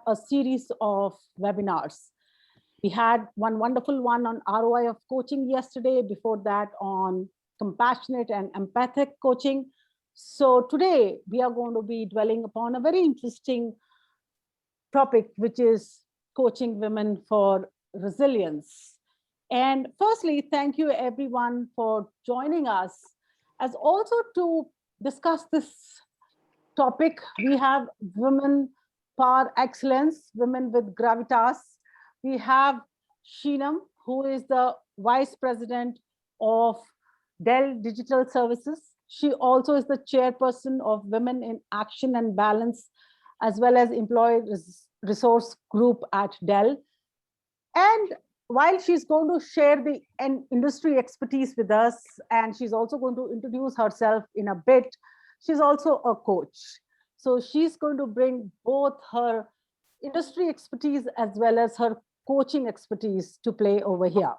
a series of webinars. We had one wonderful one on ROI of coaching yesterday, before that on compassionate and empathic coaching. So today we are going to be dwelling upon a very interesting topic, which is coaching women for resilience. And firstly, thank you everyone for joining us. As also to discuss this topic, we have women par excellence, women with gravitas. We have Sheenam, who is the Vice President of Dell Digital Services. She also is the chairperson of Women in Action and Balance, as well as Employee Resource Group at Dell. And while she's going to share the industry expertise with us, and she's also going to introduce herself in a bit, she's also a coach. So she's going to bring both her industry expertise as well as her coaching expertise to play over here.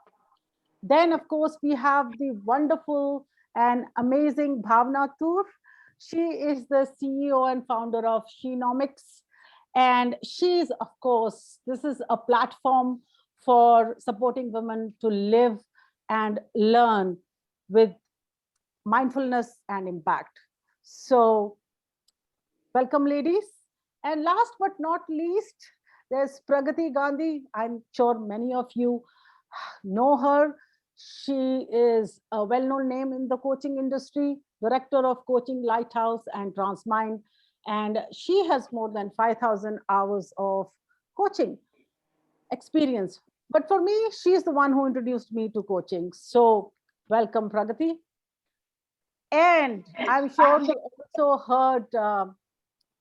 Then, of course, we have the wonderful and amazing Bhavna Tur. She is the CEO and founder of Sheenomix. And she's, of course, this is a platform for supporting women to live and learn with mindfulness and impact. So welcome, ladies. And last but not least, there's Pragati Gandhi. I'm sure many of you know her. She is a well-known name in the coaching industry, director of Coaching Lighthouse and Transmind. And she has more than 5,000 hours of coaching experience. But for me, she's the one who introduced me to coaching. So welcome, Pragati. And I'm sure you also heard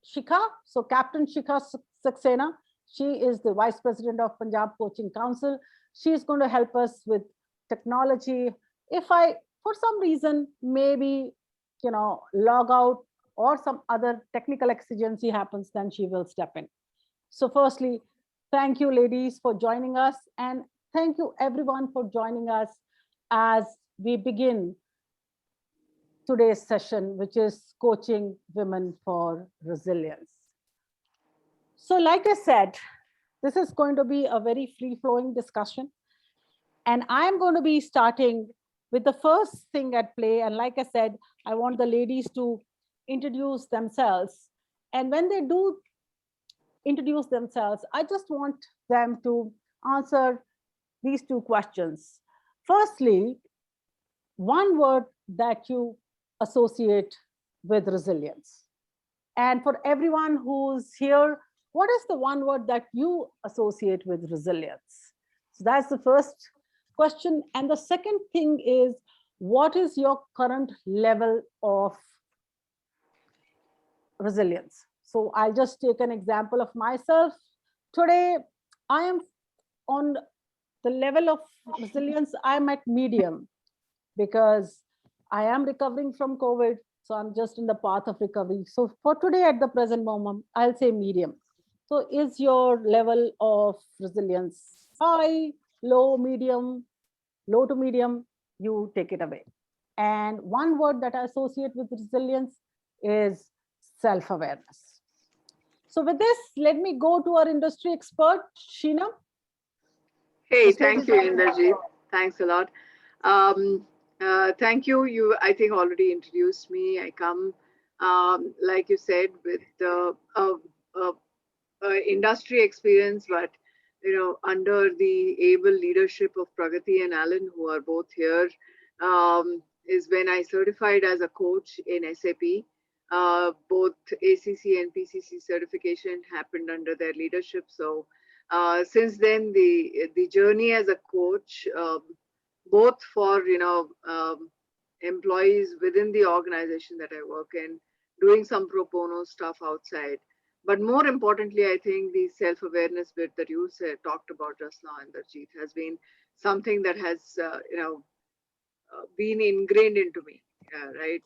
Shikha. So Captain Shikha Saxena, she is the Vice President of Punjab Coaching Council. She's going to help us with technology. If I, for some reason, maybe, log out or some other technical exigency happens, then she will step in. So firstly, thank you, ladies, for joining us. And thank you, everyone, for joining us as we begin today's session, which is coaching women for resilience. So like I said, this is going to be a very free-flowing discussion. And I'm going to be starting with the first thing at play. And like I said, I want the ladies to introduce themselves. And when they do introduce themselves, I just want them to answer these two questions. Firstly, one word that you associate with resilience. And for everyone who's here, what is the one word that you associate with resilience? So that's the first question. And the second thing is, what is your current level of resilience? So I'll just take an example of myself. Today, I am on the level of resilience, I'm at medium, because I am recovering from COVID. So I'm just in the path of recovery. So for today, at the present moment, I'll say medium. So is your level of resilience high, low, medium, low to medium? You take it away. And one word that I associate with resilience is self-awareness. So with this, let me go to our industry expert, Sheena. Hey, thank you, Inderjeet. Thanks a lot. Thank you. You, I think, already introduced me. I come, like you said, with industry experience, but under the able leadership of Pragati and Alan, who are both here, is when I certified as a coach in SAP. Both ACC and PCC certification happened under their leadership. So since then, the journey as a coach, both for employees within the organization that I work in, doing some pro bono stuff outside. But more importantly, I think the self-awareness bit that you talked about just now, Inderjeet, has been something that has been ingrained into me. Right.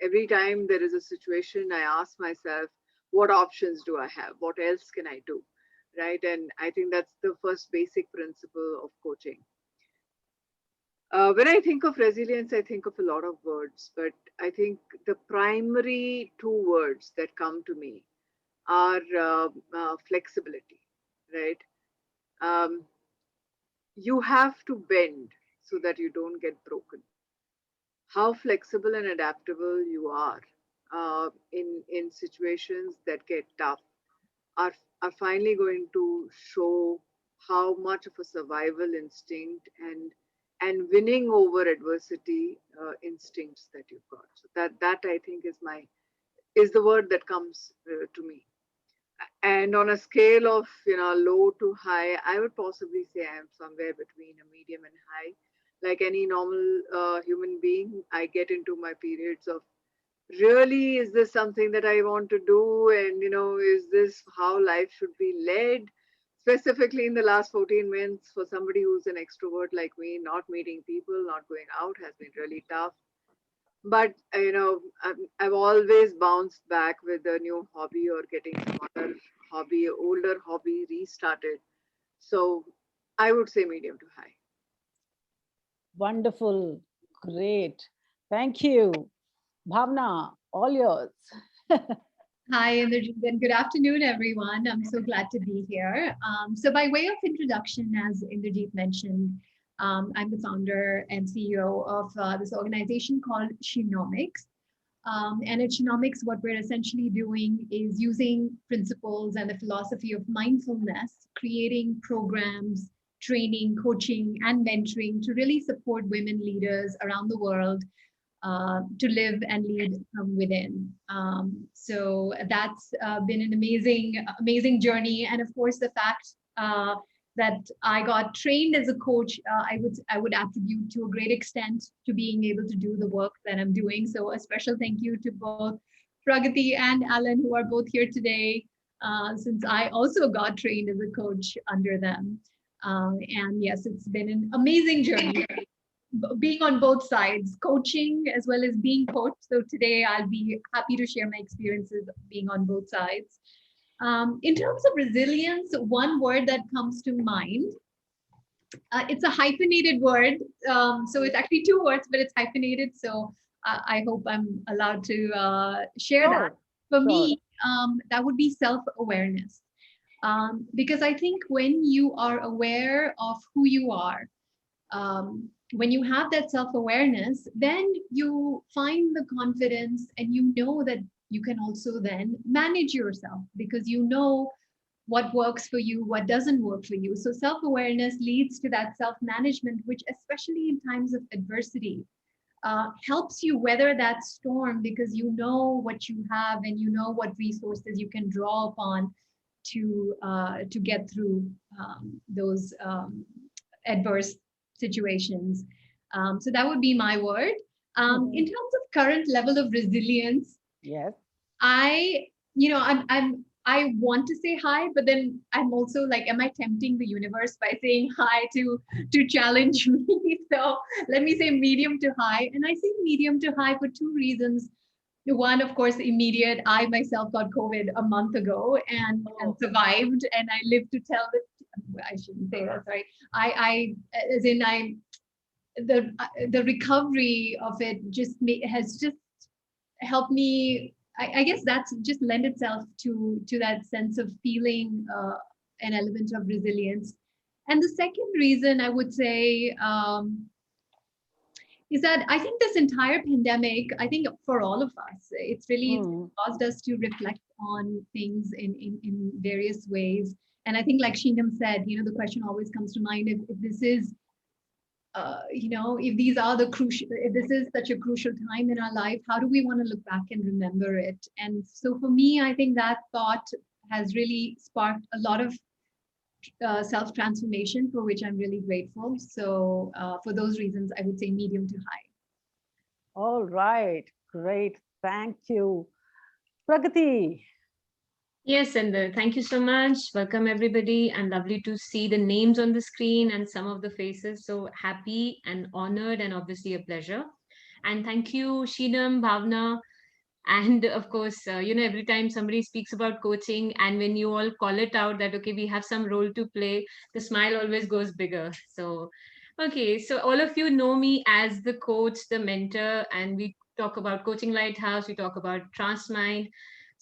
Every time there is a situation, I ask myself, what options do I have? What else can I do? Right. And I think that's the first basic principle of coaching. When I think of resilience, I think of a lot of words, but I think the primary two words that come to me our flexibility, right? Um, you have to bend so that you don't get broken. How flexible and adaptable you are in situations that get tough are are finally going to show how much of a survival instinct and winning over adversity instincts that you've got. So that I think is the word that comes to me. And on a scale of low to high, I would possibly say I'm somewhere between a medium and high. Like any normal human being, I get into my periods of really, is this something that I want to do, and is this how life should be led? Specifically in the last 14 months, for somebody who's an extrovert like me, not meeting people, not going out has been really tough. But I've always bounced back with a new hobby or getting some other hobby, older hobby restarted. So I would say medium to high. Wonderful. Great. Thank you. Bhavna, all yours. Hi, Inderjeet, and good afternoon, everyone. I'm so glad to be here. So, by way of introduction, as Inderjeet mentioned, I'm the founder and CEO of this organization called Shenomics. And at Shenomics, what we're essentially doing is using principles and the philosophy of mindfulness, creating programs, training, coaching, and mentoring to really support women leaders around the world to live and lead from within. So that's been an amazing journey. And of course, the fact that I got trained as a coach, I would attribute to a great extent to being able to do the work that I'm doing. So a special thank you to both Pragati and Alan, who are both here today, since I also got trained as a coach under them. And yes, it's been an amazing journey being on both sides, coaching as well as being coached. So today I'll be happy to share my experiences being on both sides. In terms of resilience, one word that comes to mind, it's a hyphenated word. So it's actually two words, but it's hyphenated. So I hope I'm allowed to share that. Sure. For Sure. me, that would be self-awareness. Because I think when you are aware of who you are, when you have that self-awareness, then you find the confidence and you know that you can also then manage yourself because you know what works for you, what doesn't work for you. So self-awareness leads to that self-management, which especially in times of adversity, helps you weather that storm because you know what you have and you know what resources you can draw upon to get through those adverse situations. So that would be my word. In terms of current level of resilience, Yes. I, you know, I want to say hi, but then I'm also like, am I tempting the universe by saying hi to challenge me? So let me say medium to high, and I say medium to high for two reasons. One, of course, immediate. I myself got COVID a month ago and survived, and I lived to tell it. I shouldn't say that. Sorry. As in, the recovery of it has just helped me. I guess that's just lend itself to that sense of feeling an element of resilience. And the second reason I would say is that I think this entire pandemic, I think for all of us, it's really caused us to reflect on things in various ways. And I think, like Sheenam said, the question always comes to mind if this is, if these are if this is such a crucial time in our life, how do we want to look back and remember it? And so for me, I think that thought has really sparked a lot of self-transformation for which I'm really grateful. So for those reasons, I would say medium to high. All right. Great. Thank you. Pragati. Yes, and thank you so much. Welcome, everybody, and lovely to see the names on the screen and some of the faces. So happy and honored, and obviously a pleasure. And thank you, Sheenam, Bhavna, and of course, every time somebody speaks about coaching, and when you all call it out that, okay, we have some role to play, the smile always goes bigger. So, okay, so all of you know me as the coach, the mentor, and we talk about Coaching Lighthouse, we talk about Transmind.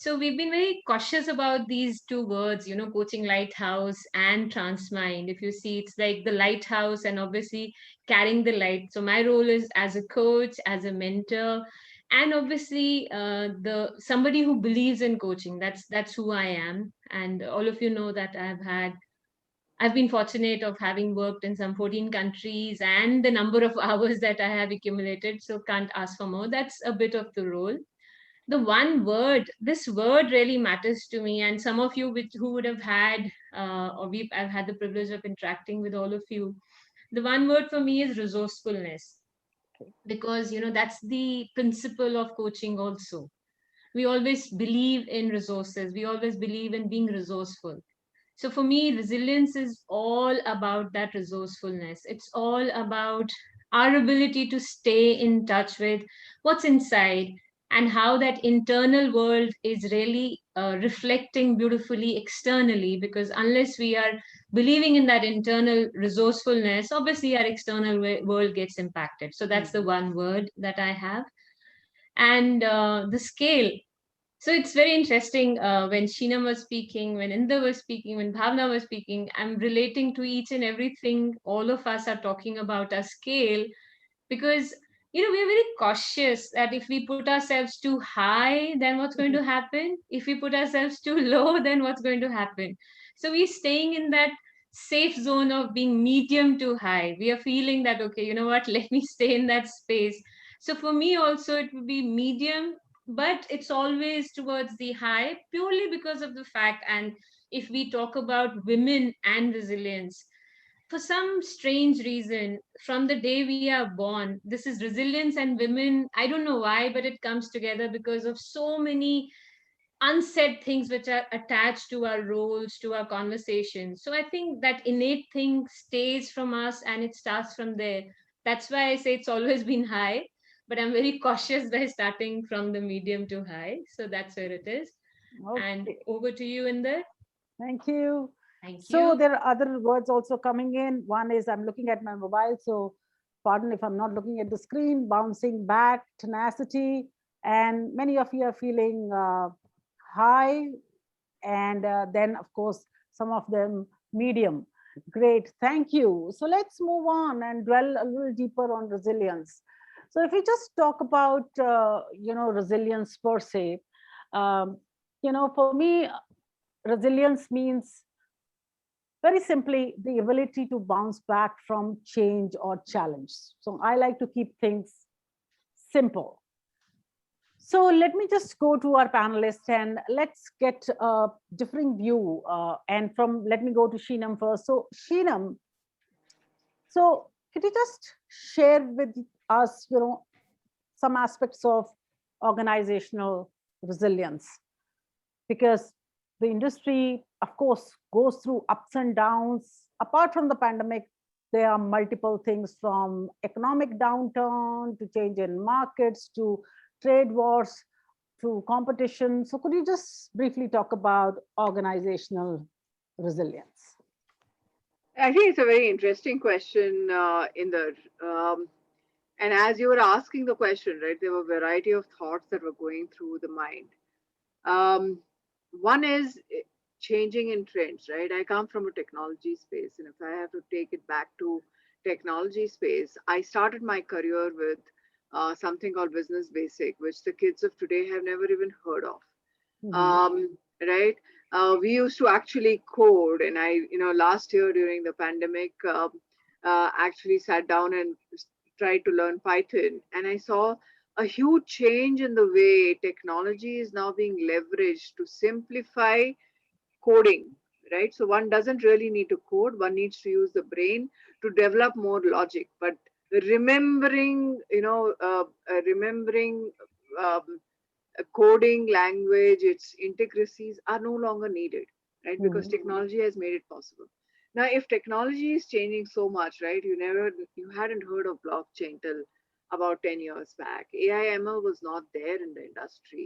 So we've been very cautious about these two words, coaching lighthouse and transmind. If you see, it's like the lighthouse and obviously carrying the light. So my role is as a coach, as a mentor, and obviously the somebody who believes in coaching. That's who I am. And all of you know that I've been fortunate of having worked in some 14 countries and the number of hours that I have accumulated. So can't ask for more. That's a bit of the role. The one word, this word really matters to me. And some of you who would have had, I've had the privilege of interacting with all of you. The one word for me is resourcefulness, because, that's the principle of coaching also. We always believe in resources. We always believe in being resourceful. So for me, resilience is all about that resourcefulness. It's all about our ability to stay in touch with what's inside and how that internal world is really reflecting beautifully externally. Because unless we are believing in that internal resourcefulness, obviously our external world gets impacted. So that's the one word that I have. And the scale, so it's very interesting when Sheena was speaking, when Inda was speaking, when Bhavna was speaking, I'm relating to each and everything all of us are talking about a scale, because we're very cautious that if we put ourselves too high, then what's going to happen? If we put ourselves too low, then what's going to happen? So we're staying in that safe zone of being medium to high. We are feeling that, okay, you know what, let me stay in that space. So for me also it would be medium, but it's always towards the high, purely because of the fact. And if we talk about women and resilience, for some strange reason, from the day we are born, this is resilience and women. I don't know why, but it comes together because of so many unsaid things which are attached to our roles, to our conversations. So I think that innate thing stays from us and it starts from there. That's why I say it's always been high, but I'm very cautious by starting from the medium to high. So that's where it is. And Okay, over to you, Inder. thank you. Thank So you. there are other words also coming in. One is I'm looking at my mobile, so pardon if I'm not looking at the screen. Bouncing back, tenacity, and many of you are feeling high, and then of course some of them medium. Great, thank you. So let's move on and dwell a little deeper on resilience. So if we just talk about resilience per se, um, for me, resilience means very simply the ability to bounce back from change or challenge. So I like to keep things simple. So let me just go to our panelists and let's get a differing view. Let me go to Sheenam first. So Sheenam, so could you just share with us, some aspects of organizational resilience? Because the industry, of course, goes through ups and downs. Apart from the pandemic, there are multiple things from economic downturn to change in markets to trade wars to competition. So could you just briefly talk about organizational resilience? I think it's a very interesting question in the and as you were asking the question, right, there were a variety of thoughts that were going through the mind. Um, One is changing in trends, right? I come from a technology space, and if I have to take it back to technology space, I started my career with something called Business Basic, which the kids of today have never even heard of. Mhm. Right? We used to actually code, and last year during the pandemic, actually sat down and tried to learn Python, and I saw a huge change in the way technology is now being leveraged to simplify coding, right? So one doesn't really need to code, one needs to use the brain to develop more logic. But remembering um, a coding language, its intricacies are no longer needed, right? Because Mhm. technology has made it possible. Now, if technology is changing so much, right? You hadn't heard of blockchain till about 10 years back. AI ML was not there in the industry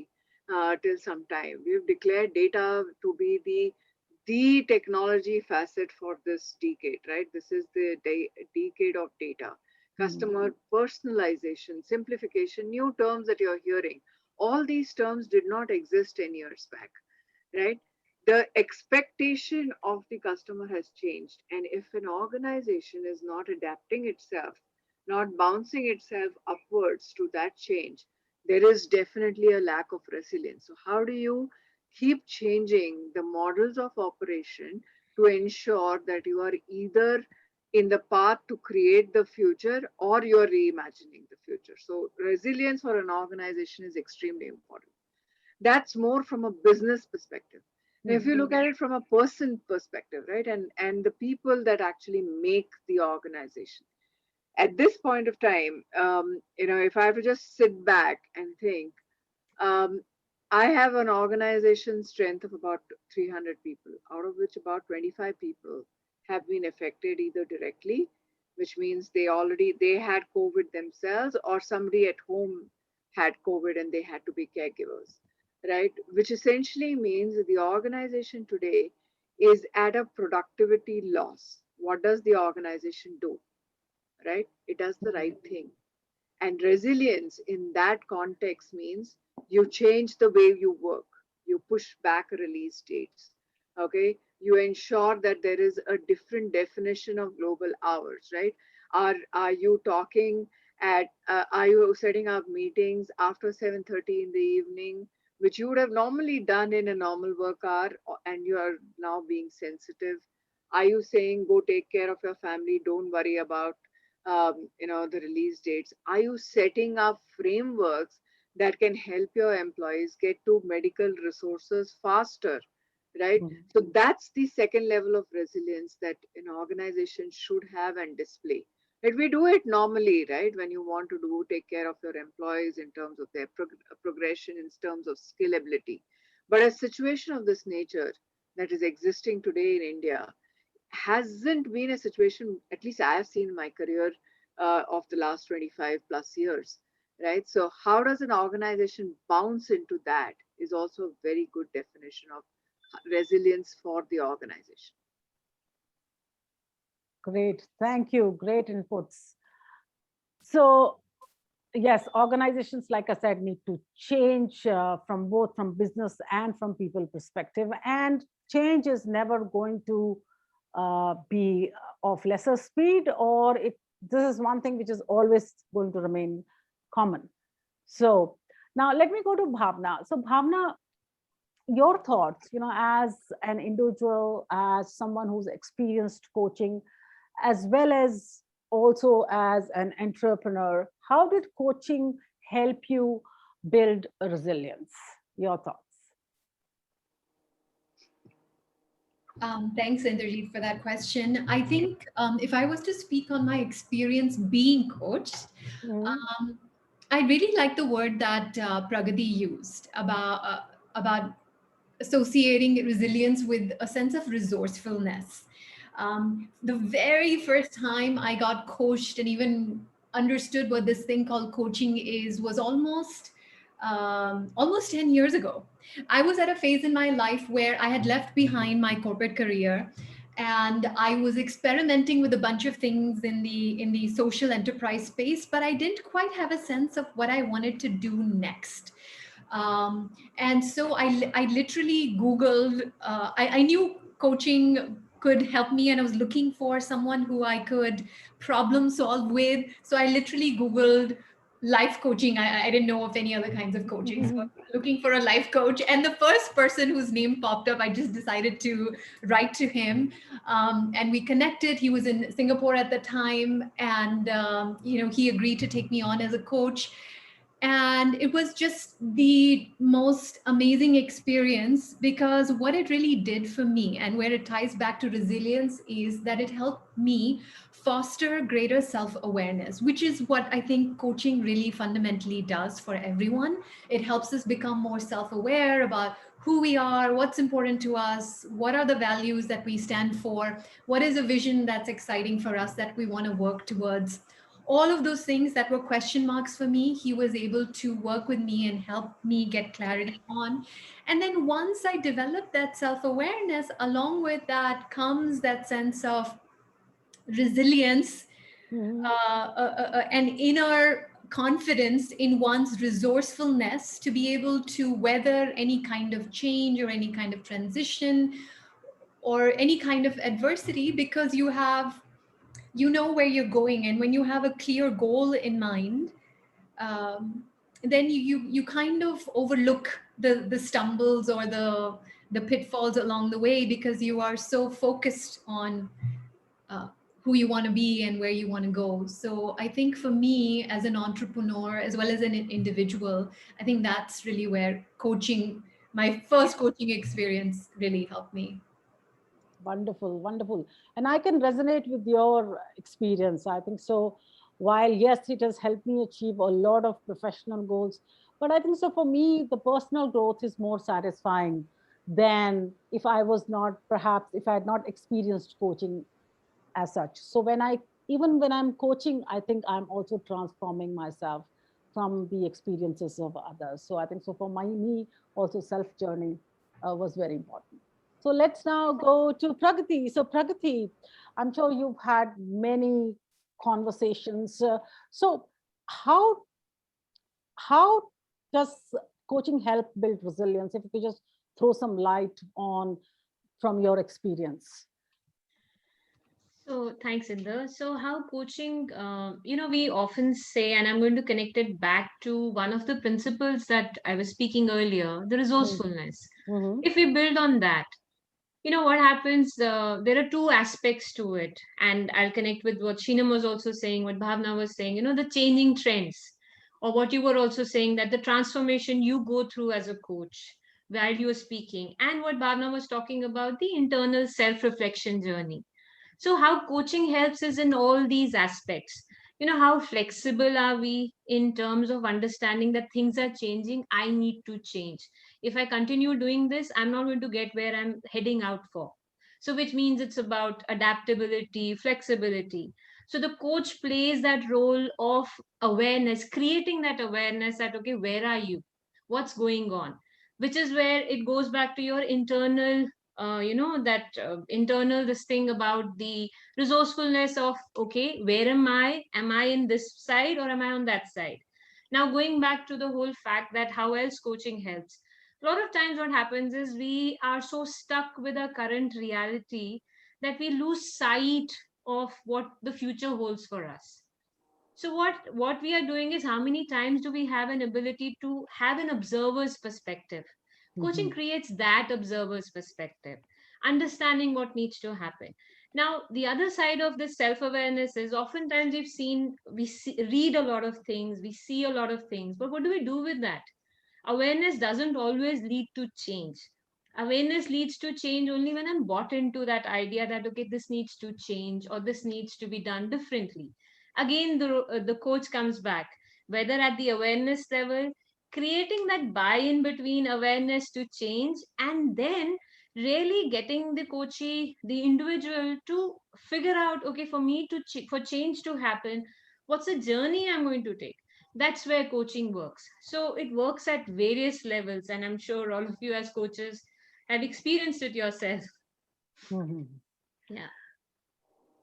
till some time. We've declared data to be the technology facet for this decade, right? This is the decade of data. Mhm. Customer personalization, simplification, new terms that you're hearing, All these terms did not exist 10 years back, right? The expectation of the customer has changed. And if an organization is not adapting itself, not bouncing itself upwards to that change, there is definitely a lack of resilience. So, how do you keep changing the models of operation to ensure that you are either in the path to create the future or you're reimagining the future? So, resilience for an organization is extremely important. That's more from a business perspective. Now, if you look at it from a person perspective, right, and the people that actually make the organization, at this point of time, if I have to just sit back and think, um, I have an organization strength of about 300 people, out of which about 25 people have been affected either directly, which means they had COVID themselves, or somebody at home had COVID and they had to be caregivers, right? Which essentially means that the organization today is at a productivity loss. What does the organization do? Right? It does the right thing. And resilience in that context means you change the way you work, you push back release dates, okay? You ensure that there is a different definition of global hours, right? Are you talking are you setting up meetings after 7:30 in the evening, which you would have normally done in a normal work hour, and you are now being sensitive? Are you saying go take care of your family, don't worry about the release dates? Are you setting up frameworks that can help your employees get to medical resources faster, right? So that's the second level of resilience that an organization should have and display. Like we do it normally, right? When you want to take care of your employees in terms of their progression, in terms of skill ability. But a situation of this nature that is existing today in India hasn't been a situation, at least I have seen in my career of the last 25 plus years, right? So, how does an organization bounce into that is also a very good definition of resilience for the organization. Great, thank you. Great inputs. So, yes, organizations, like I said, need to change from both from business and from people perspective. And change is never going to be of lesser speed, or this is one thing which is always going to remain common. So now let me go to Bhavna. So Bhavna, your thoughts, as an individual, as someone who's experienced coaching, as well as also as an entrepreneur, how did coaching help you build resilience? Your thoughts. Thanks, Inderjeet, for that question. I think if I was to speak on my experience being coached, um, I really like the word that Pragati used about associating resilience with a sense of resourcefulness. The very first time I got coached and even understood what this thing called coaching is was almost 10 years ago. I was at a phase in my life where I had left behind my corporate career and I was experimenting with a bunch of things in the social enterprise space, but I didn't quite have a sense of what I wanted to do next. And so I literally Googled, I knew coaching could help me and I was looking for someone who I could problem solve with. So I literally Googled life coaching. I didn't know of any other kinds of coaching. So I was looking for a life coach. And the first person whose name popped up, I just decided to write to him. And we connected. He was in Singapore at the time. And, he agreed to take me on as a coach. And it was just the most amazing experience because what it really did for me and where it ties back to resilience is that it helped me foster greater self-awareness, which is what I think coaching really fundamentally does for everyone. It helps us become more self-aware about who we are, what's important to us, what are the values that we stand for, what is a vision that's exciting for us that we want to work towards. All of those things that were question marks for me, he was able to work with me and help me get clarity on. And then once I developed that self-awareness, along with that comes that sense of resilience, an inner confidence in one's resourcefulness to be able to weather any kind of change or any kind of transition or any kind of adversity, because you know where you're going, and when you have a clear goal in mind, then you kind of overlook the stumbles or the pitfalls along the way, because you are so focused on uh, who you want to be and where you want to go. So I think for me as an entrepreneur as well as an individual, I think that's really where coaching, my first coaching experience, really helped me. Wonderful, wonderful. And I can resonate with your experience. I think so. While, yes, it has helped me achieve a lot of professional goals, but I think so for me, the personal growth is more satisfying than if I was not, perhaps, if I had not experienced coaching as such. So even when I'm coaching, I think I'm also transforming myself from the experiences of others. So I think so for me also self journey was very important. So let's now go to Pragati. So Pragati, I'm sure you've had many conversations. So how how does coaching help build resilience? If you could just throw some light on from your experience. So thanks, Inder. So how coaching, we often say, and I'm going to connect it back to one of the principles that I was speaking earlier, the resourcefulness. Mm-hmm. If we build on that, what happens, there are two aspects to it. And I'll connect with what Shinam was also saying, what Bhavna was saying, the changing trends, or what you were also saying, that the transformation you go through as a coach while you were speaking, and what Bhavna was talking about, the internal self-reflection journey. So, how coaching helps is in all these aspects. How flexible are we in terms of understanding that things are changing? I need to change. If I continue doing this, I'm not going to get where I'm heading out for. So, which means it's about adaptability, flexibility. So, the coach plays that role of awareness, creating that awareness that, okay, where are you? What's going on? Which is where it goes back to your internal that internal this thing about the resourcefulness of, okay, where am I in this side or am I on that side? Now going back to the whole fact that how else coaching helps, a lot of times what happens is we are so stuck with our current reality that we lose sight of what the future holds for us. So what we are doing is, how many times do we have an ability to have an observer's perspective? Coaching Mm-hmm. creates that observer's perspective, understanding what needs to happen. Now, the other side of this self-awareness is, oftentimes read a lot of things, we see a lot of things, but what do we do with that? Awareness doesn't always lead to change. Awareness leads to change only when I'm bought into that idea that, okay, this needs to change or this needs to be done differently. Again, the coach comes back, whether at the awareness level, creating that buy-in between awareness to change, and then really getting the coachee, the individual, to figure out, okay, for me to for change to happen, what's the journey I'm going to take? That's where coaching works. So it works at various levels, and I'm sure all of you as coaches have experienced it yourself. Mm-hmm. Yeah.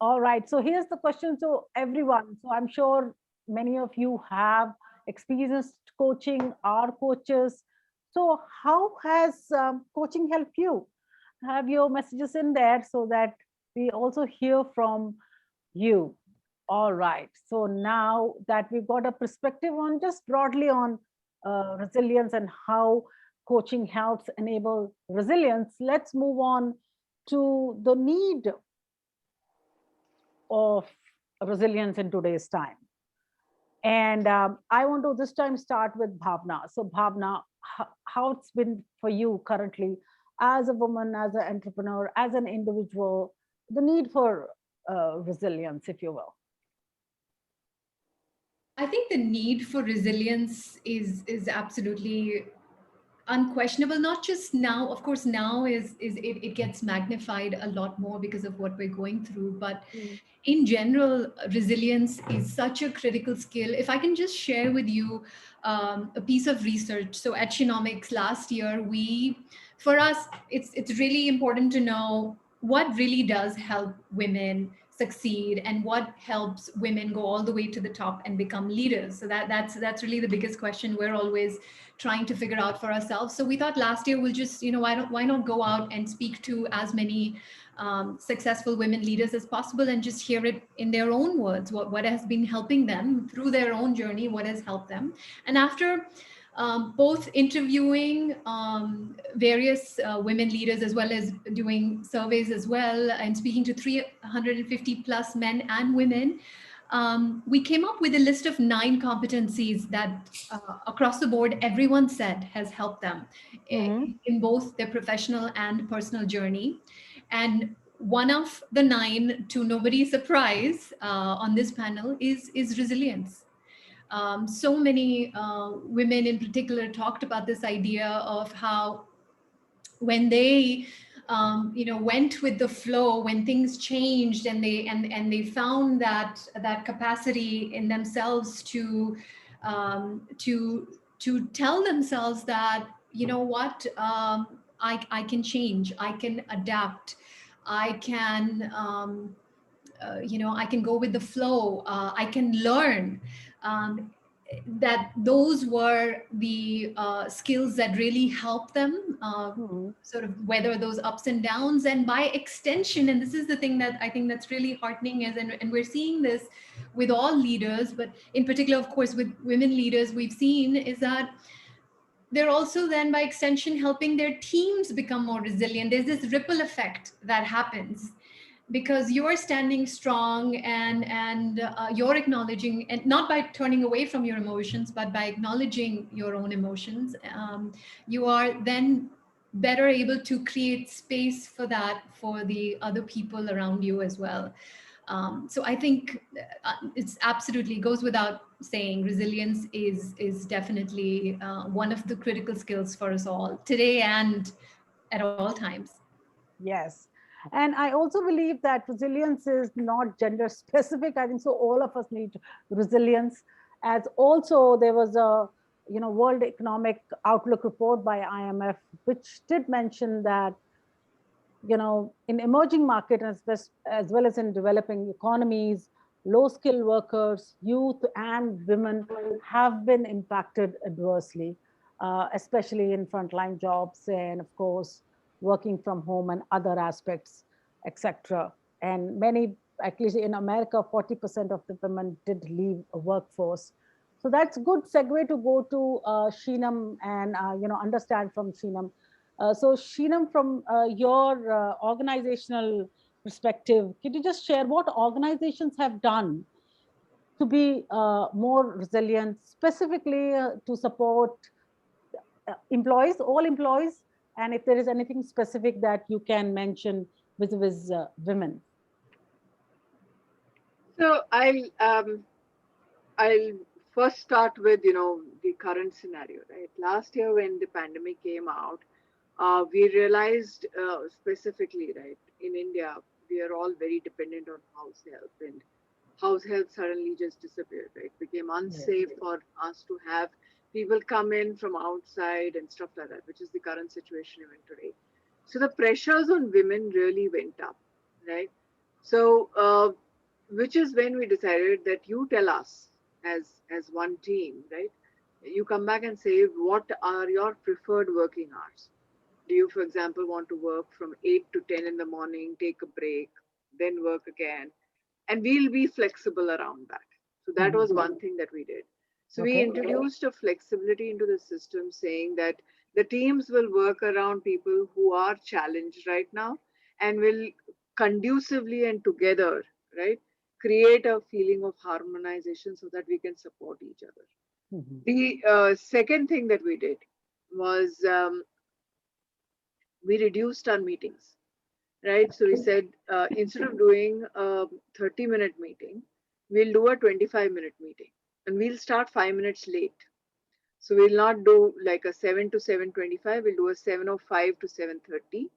All right. So here's the question to everyone. So I'm sure many of you have experienced coaching, are coaches. So how has coaching helped you? Have your messages in there so that we also hear from you. All right. So now that we've got a perspective on just broadly on resilience and how coaching helps enable resilience, let's move on to the need of resilience in today's time. And I want to this time start with Bhavna. So Bhavna, how it's been for you currently as a woman, as an entrepreneur, as an individual, the need for resilience, if you will. I think the need for resilience is absolutely unquestionable. Not just now, of course, now it gets magnified a lot more because of what we're going through, but Mm. in general, resilience is such a critical skill. If I can just share with you a piece of research. So at Shinomics last year, for us, it's really important to know what really does help women succeed and what helps women go all the way to the top and become leaders. So that's really the biggest question we're always trying to figure out for ourselves. So we thought last year we'll just, why not go out and speak to as many successful women leaders as possible and just hear it in their own words, what has been helping them through their own journey, what has helped them. And after both interviewing various women leaders as well as doing surveys as well and speaking to 350 plus men and women, we came up with a list of 9 competencies that across the board everyone said has helped them in both their professional and personal journey. And one of the 9, to nobody's surprise, on this panel is resilience. So many women in particular talked about this idea of how when they went with the flow, when things changed and they found that capacity in themselves to tell themselves that, you know what, I can change, I can adapt, I can I can go with the flow, I can learn. That those were the skills that really helped them sort of weather those ups and downs. And by extension, and this is the thing that I think that's really heartening is, and we're seeing this with all leaders, but in particular, of course, with women leaders, we've seen is that they're also then by extension helping their teams become more resilient. There's this ripple effect that happens because you're standing strong and you're acknowledging, and not by turning away from your emotions, but by acknowledging your own emotions, you are then better able to create space for that for the other people around you as well. So I think it's absolutely goes without saying, resilience is definitely one of the critical skills for us all today and at all times. Yes. And I also believe that resilience is not gender specific. I think so all of us need resilience. As also there was a World Economic Outlook report by IMF, which did mention that in emerging markets as well as in developing economies, low skilled workers, youth and women have been impacted adversely, especially in frontline jobs and of course working from home and other aspects, etc. And many, at least in America, 40% of the women did leave a workforce. So that's good segue to go to Sheenam and understand from Sheenam. So Sheenam, from your organizational perspective, can you just share what organizations have done to be more resilient, specifically to support employees, all employees, and if there is anything specific that you can mention with women? So I'll first start with the current scenario, right? Last year when the pandemic came out, we realized specifically, right, in India, we are all very dependent on house help, and house help suddenly just disappeared, right? Became unsafe for us to have people come in from outside and stuff like that, which is the current situation even today. So the pressures on women really went up, right? So, which is when we decided that you tell us as one team, right? You come back and say, what are your preferred working hours? Do you, for example, want to work from 8 to 10 in the morning, take a break, then work again? And we'll be flexible around that. So that was one thing that we did. So we introduced a flexibility into the system, saying that the teams will work around people who are challenged right now and will conducively and together, right, create a feeling of harmonization so that we can support each other. The second thing that we did was we reduced our meetings, right? So we said instead of doing a 30-minute meeting, we'll do a 25-minute meeting and we'll start 5 minutes late. So we'll not do like a 7 to 7:25, we'll do a 7:05 to 7:30,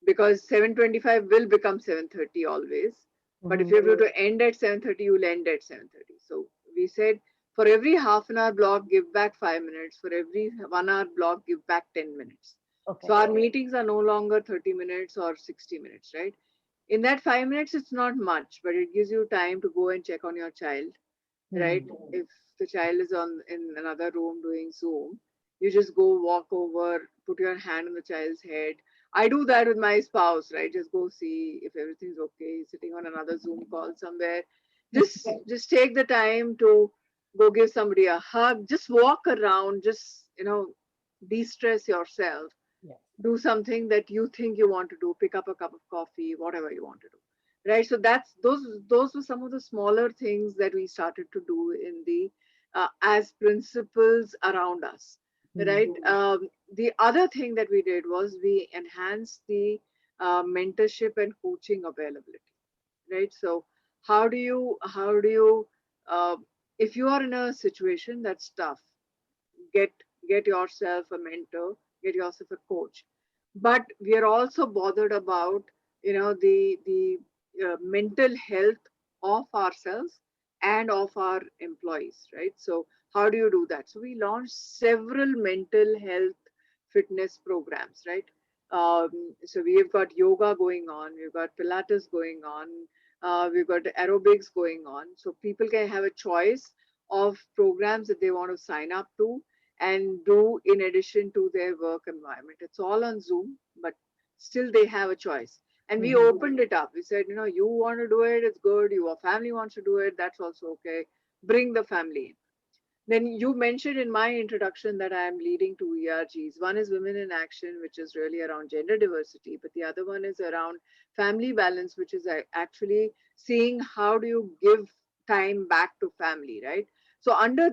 because 7:25 will become 7:30 always. But if you're to end at 7:30, you'll end at 7:30. So we said for every half an hour block, give back 5 minutes. For every 1 hour block, give back 10 minutes. Okay. So our meetings are no longer 30 minutes or 60 minutes, right? In that 5 minutes, it's not much, but it gives you time to go and check on your child, right? If the child is in another room doing Zoom, you just go walk over, put your hand on the child's head. I do that with my spouse, right? Just go see if everything's okay. He's sitting on another Zoom call somewhere. Just take the time to go give somebody a hug. Just walk around. Just de-stress yourself. Yes. Do something that you think you want to do. Pick up a cup of coffee, whatever you want to do, right? So that's those were some of the smaller things that we started to do in the as principles around us, right? The other thing that we did was we enhanced the mentorship and coaching availability, right? So how do you uh, if you are in a situation that's tough, get get yourself a mentor, get yourself a coach. But we are also bothered about the mental health of ourselves and of our employees, right? So how do you do that? So we launched several mental health fitness programs, right? So we've got yoga going on, we've got pilates going on, we've got aerobics going on, so people can have a choice of programs that they want to sign up to and do in addition to their work environment. It's all on Zoom, but still they have a choice. And we opened it up. We said, you want to do it, it's good. Your family wants to do it, that's also okay. Bring the family in. Then you mentioned in my introduction that I am leading two ERGs. One is Women in Action, which is really around gender diversity, but the other one is around family balance, which is actually seeing how do you give time back to family, right? So under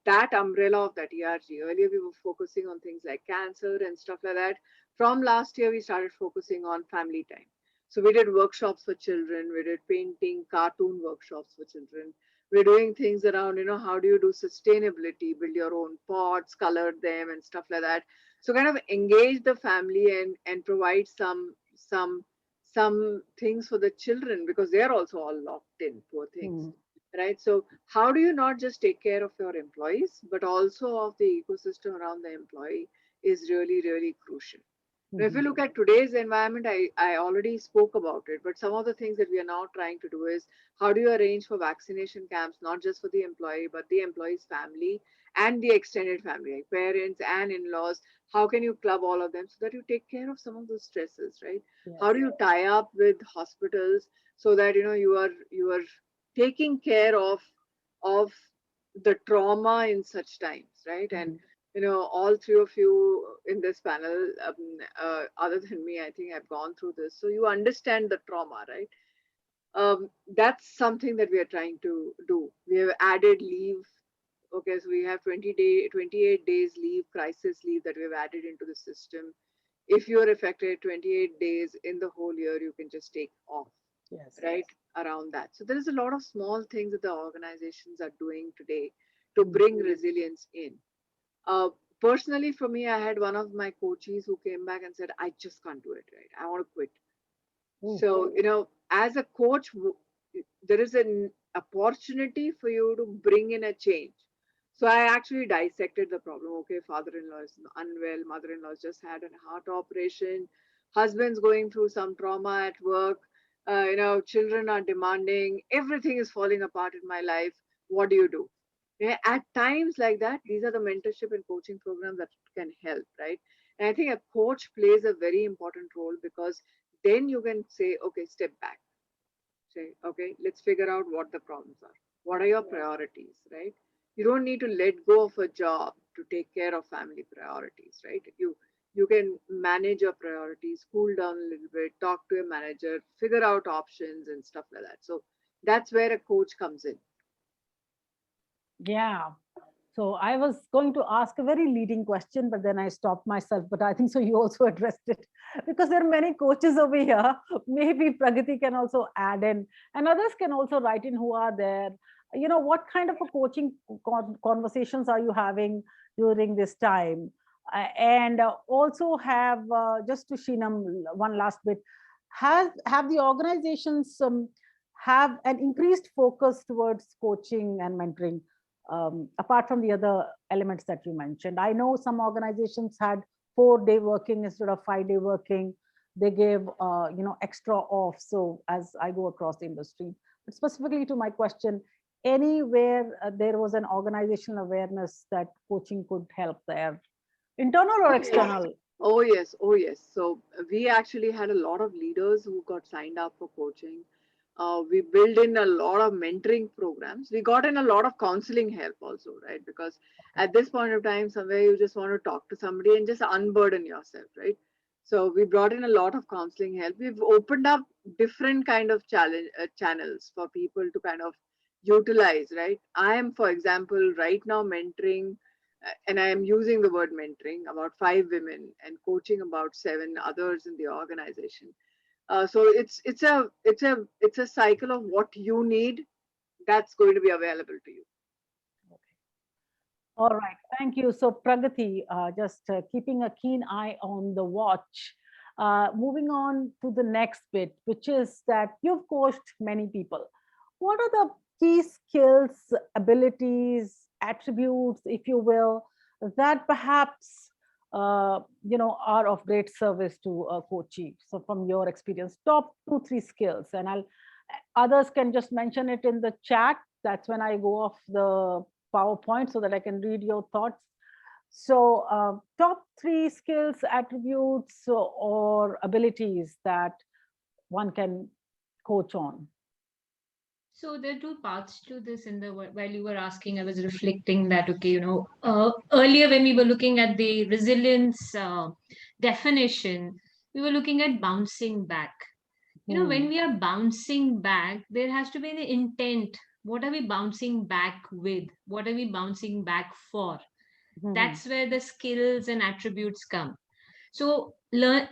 that umbrella of that ERG, earlier we were focusing on things like cancer and stuff like that. From last year, we started focusing on family time. So we did workshops for children, we did painting, cartoon workshops for children. We're doing things around, how do you do sustainability, build your own pots, color them and stuff like that. So kind of engage the family and provide some things for the children, because they're also all locked in, poor things, right? So how do you not just take care of your employees, but also of the ecosystem around the employee is really, really crucial. Now, if you look at today's environment, I already spoke about it, but some of the things that we are now trying to do is how do you arrange for vaccination camps, not just for the employee, but the employee's family and the extended family, like parents and in-laws. How can you club all of them so that you take care of some of those stresses, right? How do you tie up with hospitals so that you are taking care of the trauma in such times, right? And all three of you in this panel, other than me, I think I've gone through this. So you understand the trauma, right? That's something that we are trying to do. We have added leave. Okay, so we have 28 days leave, crisis leave that we've added into the system. If you're affected 28 days in the whole year, you can just take off, right? Around that. So there is a lot of small things that the organizations are doing today to bring resilience in. Uh, Personally, for me, I had one of my coaches who came back and said, I just can't do it, right? I want to quit. So, as a coach, there is an opportunity for you to bring in a change. So I actually dissected the problem. Okay, father-in-law is unwell, mother-in-law just had a heart operation, husband's going through some trauma at work, children are demanding, everything is falling apart in my life. What do you do? Yeah, at times like that, these are the mentorship and coaching programs that can help, right? And I think a coach plays a very important role, because then you can say, okay, step back. Say, okay, let's figure out what the problems are. What are your priorities, right? You don't need to let go of a job to take care of family priorities, right? You can manage your priorities, cool down a little bit, talk to a manager, figure out options and stuff like that. So that's where a coach comes in. Yeah. So I was going to ask a very leading question, but then I stopped myself. But I think so you also addressed it, because there are many coaches over here. Maybe Pragati can also add in, and others can also write in who are there. What kind of a coaching conversations are you having during this time? And also have, just to Sheenam, one last bit, have the organizations have an increased focus towards coaching and mentoring, apart from the other elements that you mentioned? I know some organizations had 4-day working instead of 5-day working. They gave extra off. So as I go across the industry, but specifically to my question, anywhere there was an organizational awareness that coaching could help there, internal or Oh, yes. external? Oh, yes. Oh, yes. So we actually had a lot of leaders who got signed up for coaching. We built in a lot of mentoring programs. We got in a lot of counseling help also, right? Because at this point of time, somewhere you just want to talk to somebody and just unburden yourself, right? So we brought in a lot of counseling help. We've opened up different kind of channels for people to kind of utilize, right? I am, for example, right now mentoring, and I am using the word mentoring, about 5 women and coaching about 7 others in the organization. So it's a cycle of what you need that's going to be available to you. All right, thank you. So Pragati, just keeping a keen eye on the watch. Moving on to the next bit, which is that you've coached many people. What are the key skills, abilities, attributes, if you will, that perhaps are of great service to a coachee? So from your experience, top 2, 3 skills, and others can just mention it in the chat. That's when I go off the PowerPoint so that I can read your thoughts. So top 3 skills, attributes, or abilities that one can coach on. So there are two parts to this. While you were asking, I was reflecting that, okay, earlier when we were looking at the resilience definition, we were looking at bouncing back. When we are bouncing back, there has to be the intent. What are we bouncing back with? What are we bouncing back for? That's where the skills and attributes come. So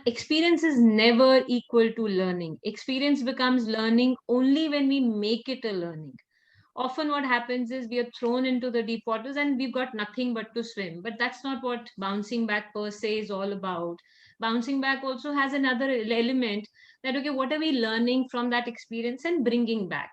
experience is never equal to learning. Experience becomes learning only when we make it a learning. Often what happens is we are thrown into the deep waters and we've got nothing but to swim. But that's not what bouncing back per se is all about. Bouncing back also has another element that, okay, what are we learning from that experience and bringing back?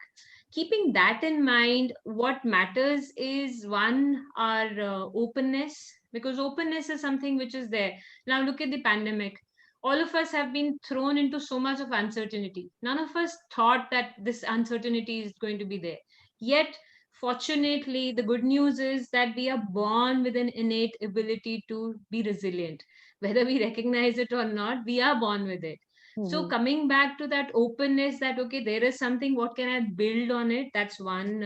Keeping that in mind, what matters is one, our openness, because openness is something which is there. Now look at the pandemic. All of us have been thrown into so much of uncertainty. None of us thought that this uncertainty is going to be there. Yet, fortunately, the good news is that we are born with an innate ability to be resilient. Whether we recognize it or not, we are born with it. So coming back to that openness, that okay, there is something, what can I build on it? That's one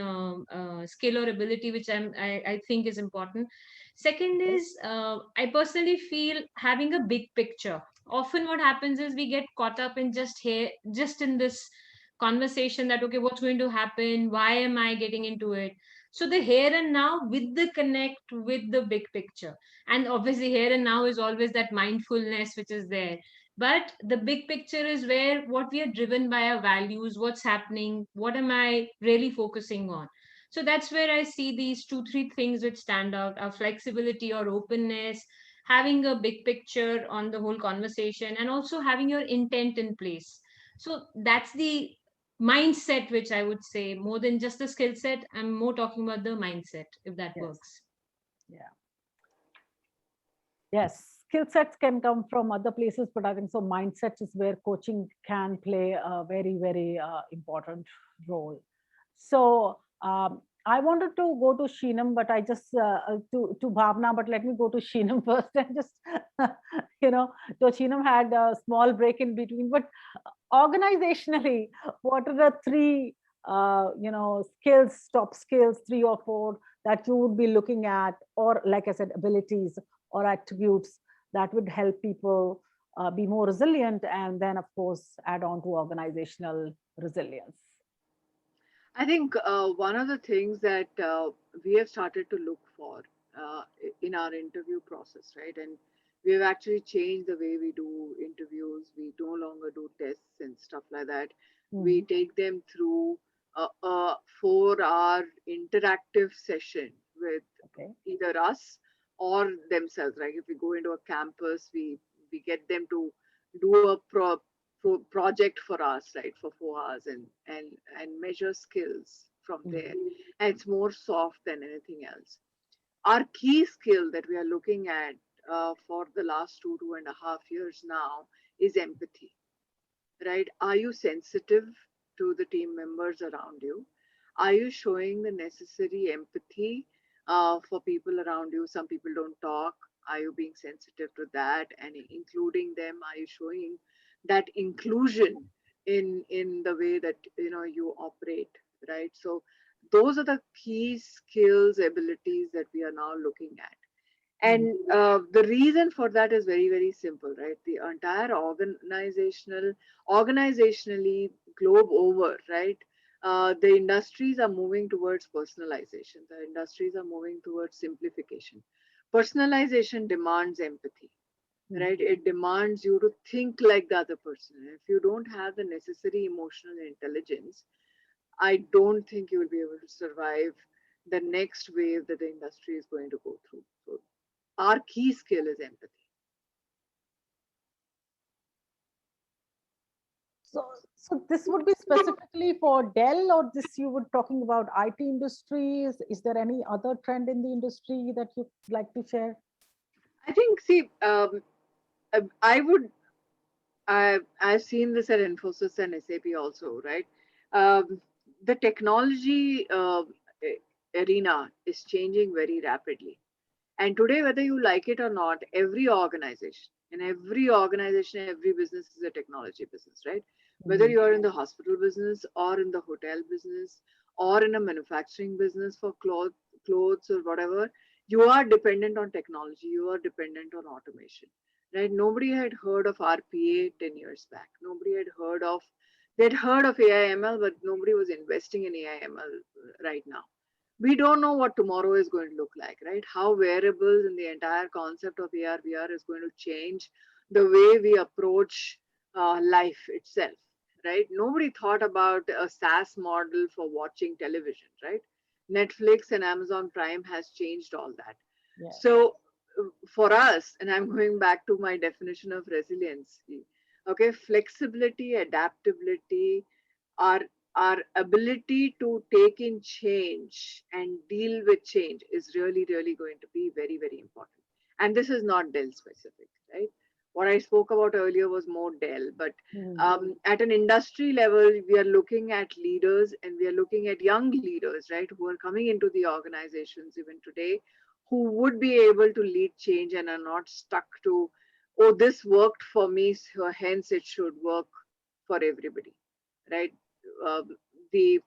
skill or ability which I think is important. Second is, I personally feel having a big picture. Often what happens is we get caught up in just in this conversation that, okay, what's going to happen? Why am I getting into it? So the here and now with the connect with the big picture. And obviously here and now is always that mindfulness which is there. But the big picture is where what we are driven by our values, what's happening, what am I really focusing on? So that's where I see these 2, 3 things which stand out: our flexibility or openness, having a big picture on the whole conversation, and also having your intent in place. So that's the mindset, which I would say more than just the skill set. I'm more talking about the mindset, if that works. Yeah. Yes, skill sets can come from other places, but I think so mindset is where coaching can play a very, very important role. So I wanted to go to Sheenam, but I just to Bhavna, but let me go to Sheenam first and just so Sheenam had a small break in between. But organizationally, what are the 3 skills, top skills, 3 or 4 that you would be looking at, or like I said, abilities or attributes that would help people be more resilient, and then of course add on to organizational resilience? I think one of the things that we have started to look for in our interview process, right? And we have actually changed the way we do interviews. We no longer do tests and stuff like that. We take them through a 4-hour interactive session with either us or themselves. Like if we go into a campus, we get them to do a project for us, right, for 4 hours, and measure skills from there. And it's more soft than anything else. Our key skill that we are looking at for the last 2.5 years now is empathy, right? Are you sensitive to the team members around you? Are you showing the necessary empathy for people around you? Some people don't talk. Are you being sensitive to that and including them? Are you showing that inclusion in the way that you operate, right? So those are the key skills, abilities that we are now looking at. And the reason for that is very, very simple, right? The entire organizationally, globe over, right? The industries are moving towards personalization. The industries are moving towards simplification. Personalization demands empathy, right? It demands you to think like the other person. If you don't have the necessary emotional intelligence, I don't think you will be able to survive the next wave that the industry is going to go through. So our key skill is empathy. So this would be specifically for Dell, or this you were talking about IT industries? Is there any other trend in the industry that you'd like to share? I think, see, I would, I've seen this at Infosys and SAP also, right? The technology arena is changing very rapidly. And today, whether you like it or not, every organization, every business is a technology business, right? Whether you are in the hospital business or in the hotel business or in a manufacturing business for clothes or whatever, you are dependent on technology. You are dependent on automation, right? Nobody had heard of RPA 10 years back. Nobody had heard of, they'd heard of AIML, but nobody was investing in AIML right now. We don't know what tomorrow is going to look like, right? How wearables and the entire concept of AR, VR is going to change the way we approach life itself, right? Nobody thought about a SaaS model for watching television, right? Netflix and Amazon Prime has changed all that. Yeah. So for us, and I'm going back to my definition of resiliency, okay, flexibility, adaptability, our our ability to take in change and deal with change is really, really going to be very, very important. And this is not Dell specific, right? What I spoke about earlier was more Dell, but at an industry level, we are looking at leaders and we are looking at young leaders, right, who are coming into the organizations even today, who would be able to lead change and are not stuck to, oh, this worked for me, so hence it should work for everybody, right? um, the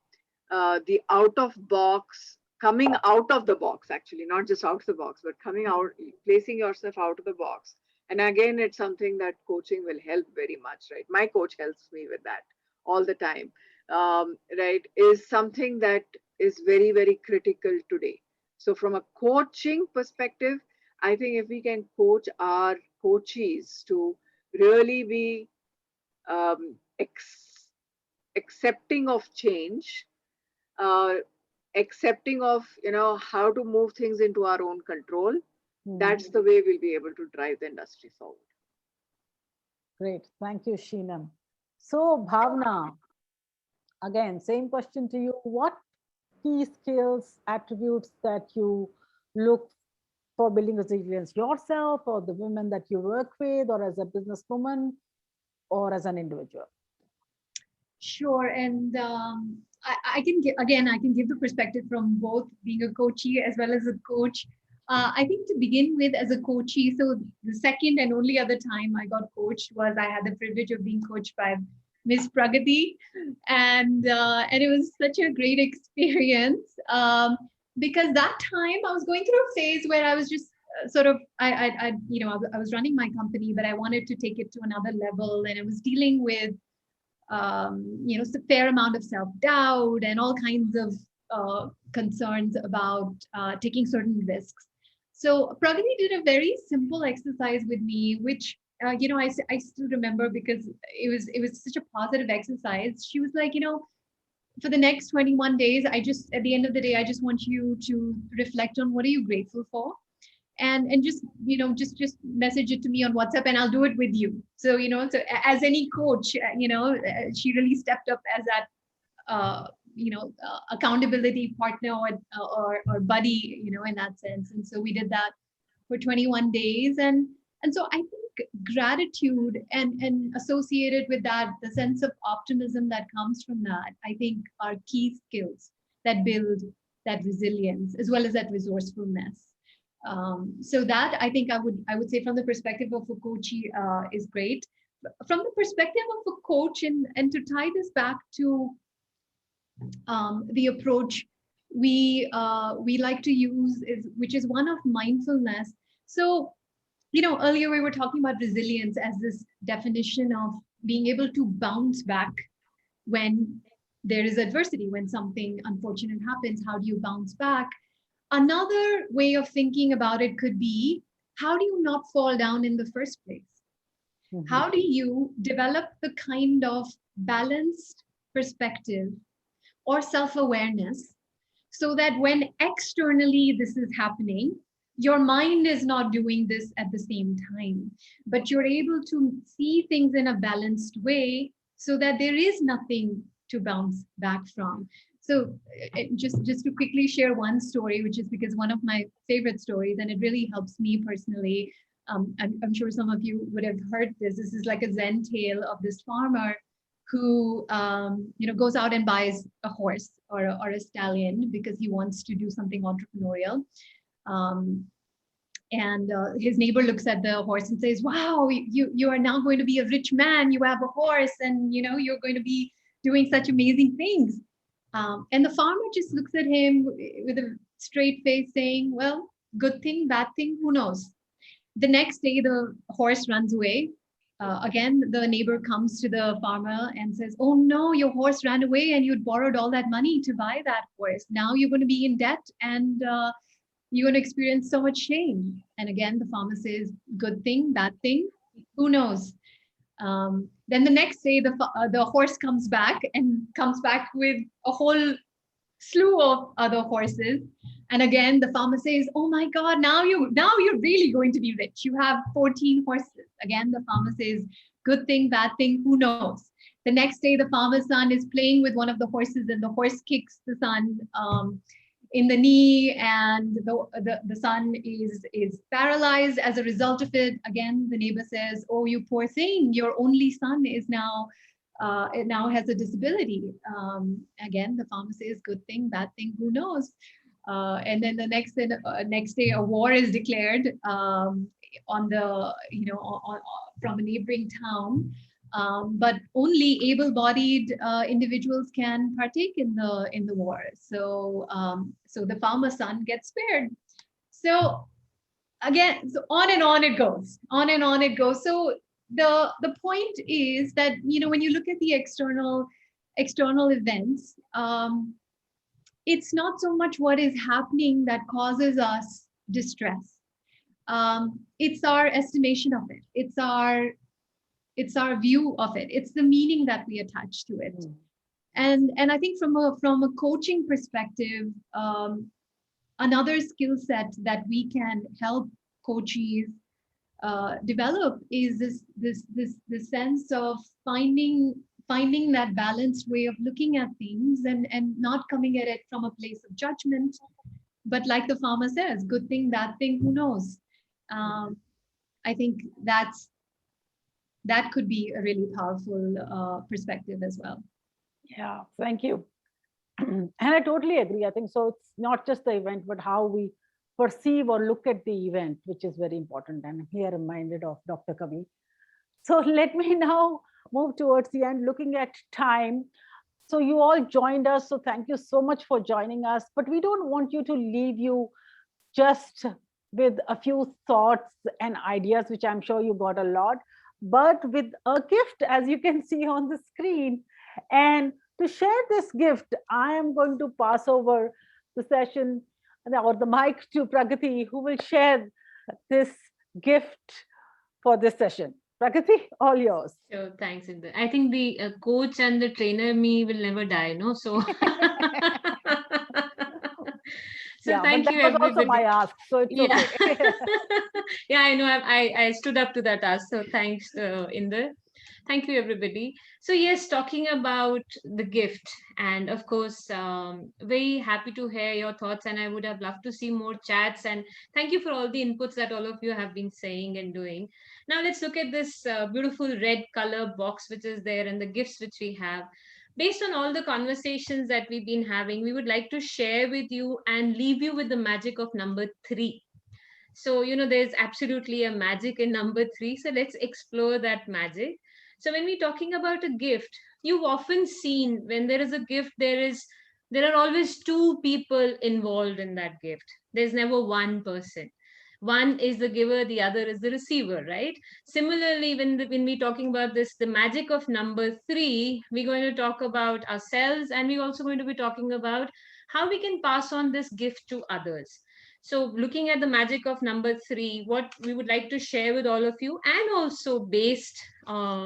the out of box, coming out of the box, actually not just out of the box but coming out, placing yourself out of the box. And again, it's something that coaching will help very much, right? My coach helps me with that all the time, right? Is something that is very, very critical today. So from a coaching perspective, I think if we can coach our coachees to really be um, accepting of change, uh, accepting of how to move things into our own control, that's the way we'll be able to drive the industry forward. Great, thank you, Sheenam. So Bhavna, again, same question to you. What key skills, attributes that you look for building resilience yourself, or the women that you work with, or as a businesswoman, or as an individual? Sure. And I can give, again, I can give the perspective from both being a coachee as well as a coach. I think to begin with, as a coachee, so the second and only other time I got coached was I had the privilege of being coached by Miss Pragati, and it was such a great experience, because that time I was going through a phase where I was just sort of I was running my company, but I wanted to take it to another level, and I was dealing with a fair amount of self-doubt and all kinds of concerns about taking certain risks. So Pragati did a very simple exercise with me, which I still remember because it was such a positive exercise. She was like, for the next 21 days, at the end of the day, I just want you to reflect on what are you grateful for, and just message it to me on WhatsApp, and I'll do it with you. So so as any coach, she really stepped up as that accountability partner or buddy, in that sense. And so we did that. for 21 days. And so I think gratitude and associated with that, the sense of optimism that comes from that, I think are key skills that build that resilience as well as that resourcefulness. So that I think I would say from the perspective of a coach is great. From the perspective of a coach, and to tie this back to the approach we like to use which is one of mindfulness. So, earlier we were talking about resilience as this definition of being able to bounce back when there is adversity, when something unfortunate happens. How do you bounce back? Another way of thinking about it could be, how do you not fall down in the first place? Mm-hmm. How do you develop the kind of balanced perspective or self-awareness so that when externally this is happening, your mind is not doing this at the same time, but you're able to see things in a balanced way so that there is nothing to bounce back from. So just to quickly share one story, which is because one of my favorite stories, and it really helps me personally. I'm sure some of you would have heard this. This is like a Zen tale of this farmer who goes out and buys a horse or a stallion because he wants to do something entrepreneurial. And his neighbor looks at the horse and says, "Wow, you are now going to be a rich man. You have a horse, and you're going to be doing such amazing things." And the farmer just looks at him with a straight face, saying, "Well, good thing, bad thing, who knows?" The next day, the horse runs away. Again, the neighbor comes to the farmer and says, "Oh no, your horse ran away and you'd borrowed all that money to buy that horse. Now you're going to be in debt and you're going to experience so much shame." And again, the farmer says, "Good thing, bad thing, who knows?" Then the next day, the horse comes back with a whole slew of other horses. And again, the farmer says, "Oh my God, now you're really going to be rich. You have 14 horses." Again, the farmer says, "Good thing, bad thing, who knows?" The next day, the farmer's son is playing with one of the horses and the horse kicks the son in the knee, and the son is paralyzed as a result of it. Again, the neighbor says, "Oh, you poor thing, your only son is now has a disability." Again, the from says good thing, bad thing, who knows? And then the next day, a war is declared on the from a neighboring town. But only able-bodied individuals can partake in the war. So so the farmer's son gets spared. So again, so on and on it goes, on and on it goes. So the point is that when you look at the external events, it's not so much what is happening that causes us distress. It's our estimation of it. It's our view of it. It's the meaning that we attach to it. And I think from a coaching perspective, another skill set that we can help coaches develop is this sense of finding that balanced way of looking at things and not coming at it from a place of judgment, but like the farmer says, good thing, bad thing, who knows? I think that could be a really powerful perspective as well. Yeah, thank you. And I totally agree. I think so. It's not just the event, but how we perceive or look at the event, which is very important. And I'm here reminded of Dr. Kavi. So let me now move towards the end, looking at time. So you all joined us. So thank you so much for joining us. But we don't want you to leave you just with a few thoughts and ideas, which I'm sure you got a lot, but with a gift, as you can see on the screen. And to share this gift, I am going to pass over the session or the mic to Pragati, who will share this gift for this session. Pragati, all yours. So thanks, Inder. I think the coach and the trainer me will never die, no? So, so yeah, thank but you, that was everybody. also my ask, so it's okay. Yeah, I know. I stood up to that ask. So thanks, Inder. Thank you, everybody. So yes, talking about the gift, and of course, very happy to hear your thoughts, and I would have loved to see more chats. And thank you for all the inputs that all of you have been saying and doing. Now let's look at this beautiful red color box which is there, and the gifts which we have. Based on all the conversations that we've been having, we would like to share with you and leave you with the magic of number three. So, there's absolutely a magic in number three. So let's explore that magic. So when we're talking about a gift, you've often seen when there is a gift, there are always two people involved in that gift. There's never one person. One is the giver, the other is the receiver, right? Similarly, when we're talking about this, the magic of number three, we're going to talk about ourselves, and we're also going to be talking about how we can pass on this gift to others. So, looking at the magic of number three, what we would like to share with all of you, and also based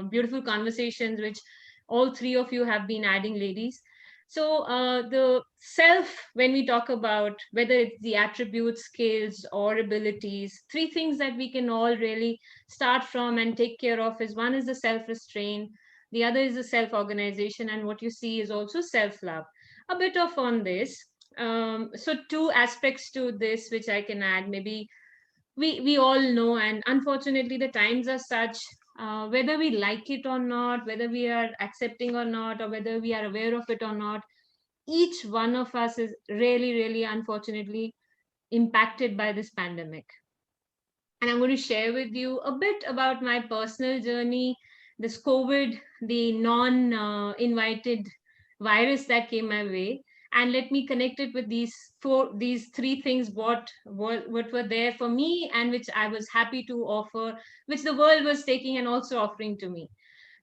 beautiful conversations which all three of you have been adding, ladies. So, the self, when we talk about whether it's the attributes, skills, or abilities, three things that we can all really start from and take care of is one is the self restraint, the other is the self organization, and what you see is also self love. A bit of on this, so two aspects to this which I can add. Maybe we all know, and unfortunately the times are such, whether we like it or not, whether we are accepting or not, or whether we are aware of it or not, each one of us is really, really unfortunately impacted by this pandemic. And I'm going to share with you a bit about my personal journey, this COVID, the non invited virus that came my way. And let me connect it with these three things, what were there for me, and which I was happy to offer, which the world was taking and also offering to me.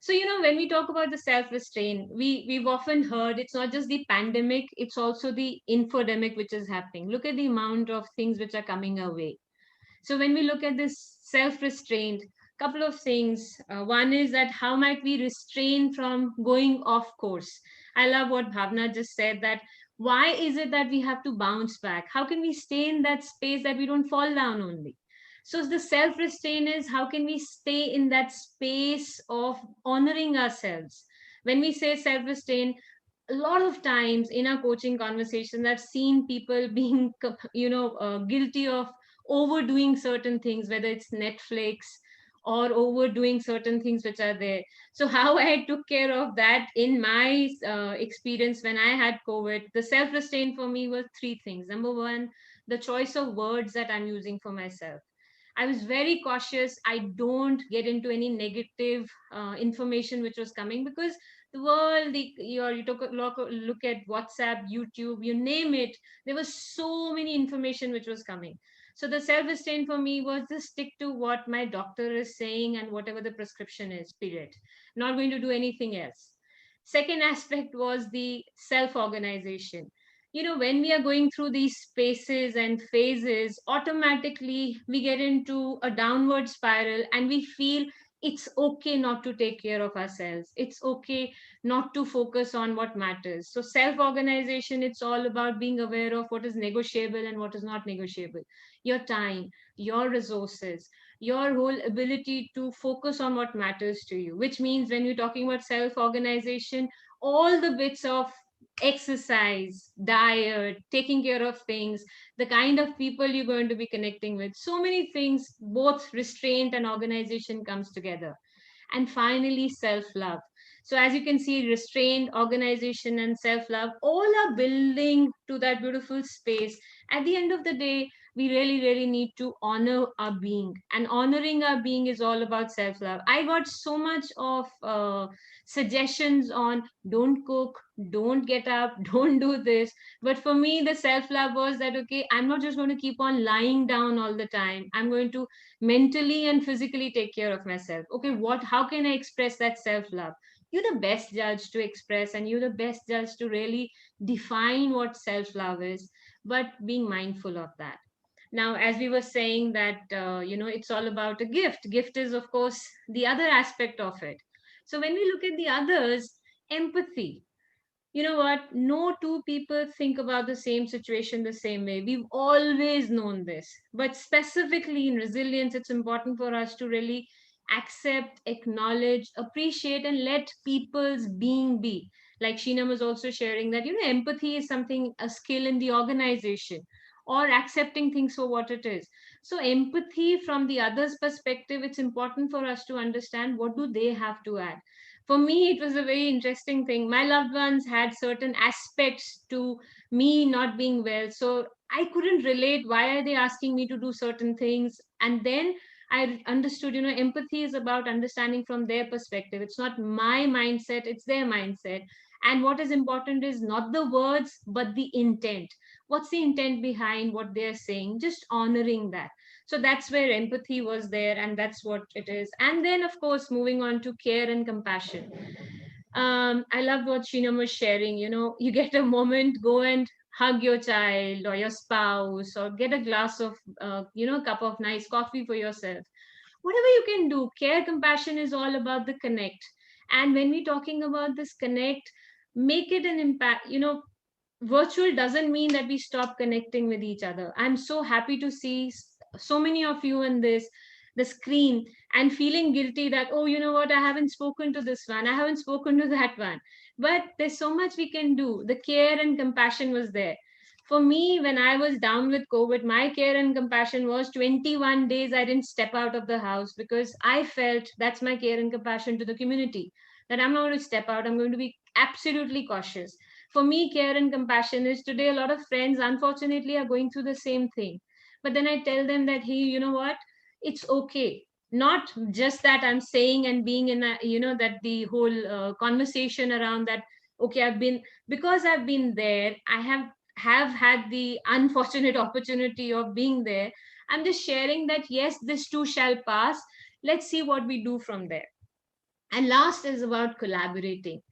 So, when we talk about the self-restraint, we've often heard it's not just the pandemic, it's also the infodemic which is happening. Look at the amount of things which are coming our way. So when we look at this self-restraint, couple of things. One is that how might we restrain from going off course? I love what Bhavna just said, that why is it that we have to bounce back? How can we stay in that space that we don't fall down only? So the self-restraint is how can we stay in that space of honoring ourselves? When we say self-restraint, a lot of times in our coaching conversation, I've seen people being, guilty of overdoing certain things, whether it's Netflix or overdoing certain things which are there. So how I took care of that in my experience when I had COVID, the self-restraint for me was three things. Number one, the choice of words that I'm using for myself. I was very cautious. I don't get into any negative information which was coming, because the world, you took a look at WhatsApp, YouTube, you name it. There was so many information which was coming. So the self-restraint for me was just stick to what my doctor is saying and whatever the prescription is, period. Not going to do anything else. Second aspect was the self-organization. When we are going through these spaces and phases, automatically we get into a downward spiral and we feel it's okay not to take care of ourselves. It's okay not to focus on what matters. So self-organization, it's all about being aware of what is negotiable and what is not negotiable. Your time, your resources, your whole ability to focus on what matters to you, which means when you're talking about self-organization, all the bits of exercise, diet, taking care of things, the kind of people you're going to be connecting with, so many things, both restraint and organization comes together. And finally, self-love. So as you can see, restraint, organization, and self-love all are building to that beautiful space. At the end of the day, we really, really need to honor our being. And honoring our being is all about self-love. I got so much of suggestions on don't cook, don't get up, don't do this. But for me, the self-love was that, okay, I'm not just going to keep on lying down all the time. I'm going to mentally and physically take care of myself. Okay, how can I express that self-love? You're the best judge to express, and you're the best judge to really define what self-love is, but being mindful of that. Now, as we were saying that, it's all about a gift is of course the other aspect of it. So when we look at the others, empathy, you know what, no two people think about the same situation the same way. We've always known this, but specifically in resilience, it's important for us to really accept, acknowledge, appreciate, and let people's being be. Like Sheena was also sharing that, empathy is something, a skill in the organization, or accepting things for what it is. So empathy from the other's perspective, it's important for us to understand what do they have to add. For me, it was a very interesting thing. My loved ones had certain aspects to me not being well, so I couldn't relate. Why are they asking me to do certain things? And then I understood, empathy is about understanding from their perspective. It's not my mindset, it's their mindset. And what is important is not the words, but the intent. What's the intent behind what they're saying? Just honoring that. So that's where empathy was there, and that's what it is. And then, of course, moving on to care and compassion. I love what Sheena was sharing. You get a moment, go and hug your child or your spouse, or get a glass of, cup of nice coffee for yourself. Whatever you can do, care, compassion is all about the connect. And when we're talking about this connect, make it an impact. Virtual doesn't mean that we stop connecting with each other. I'm so happy to see so many of you in the screen, and feeling guilty that, oh, you know what, I haven't spoken to this one, I haven't spoken to that one. But there's so much we can do. The care and compassion was there. For me, when I was down with COVID, my care and compassion was 21 days I didn't step out of the house, because I felt that's my care and compassion to the community, that I'm not going to step out, I'm going to be absolutely cautious. For me, care and compassion is, today a lot of friends unfortunately are going through the same thing. But then I tell them that, hey, you know what, it's okay. Not just that I'm saying and being in a, that the whole conversation around that, okay, I've been there, I have had the unfortunate opportunity of being there. I'm just sharing that, yes, this too shall pass. Let's see what we do from there. And last is about collaborating.